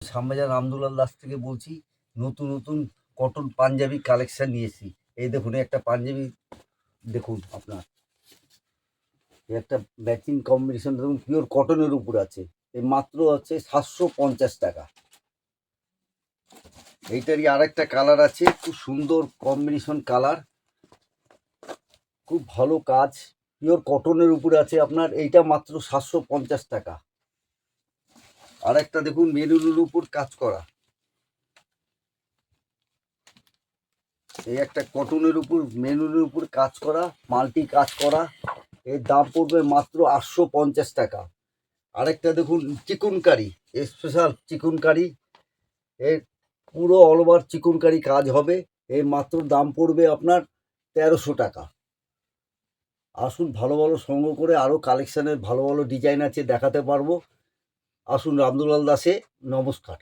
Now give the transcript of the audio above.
শ্যামবাজার রামদুলাল দাস থেকে বলছি। নতুন নতুন কটন পাঞ্জাবি কালেকশন নিয়েছি। এই দেখুন, একটা পাঞ্জাবি দেখুন আপনার, একটা ম্যাচিং কম্বিনেশন দেখুন, পিওর কটনের উপর আছে। এই মাত্র আছে 750 টাকা। এইটারই আরেকটা কালার আছে, খুব সুন্দর কম্বিনেশন কালার, খুব ভালো কাজ, পিওর কটনের উপরে আছে আপনার। এইটা মাত্র 750 টাকা। আরেকটা দেখুন, মেরুনের উপর কাজ করা, এই একটা কটনের উপর মেরুনের উপর কাজ করা, মাল্টি কাজ করা। এর দাম পড়বে মাত্র 850 টাকা। আরেকটা দেখুন, চিকুনকারি, স্পেশাল চিকুনকারি, এর পুরো অল ওভার চিকুনকারি কাজ হবে। এর মাত্র দাম পড়বে আপনার 1300 টাকা। আসুন, ভালো ভালো সংগ্রহ করে, আরও কালেকশানের ভালো ভালো ডিজাইন আছে, দেখাতে পারবো। আসুন রামদুলাল দাসে। নমস্কার।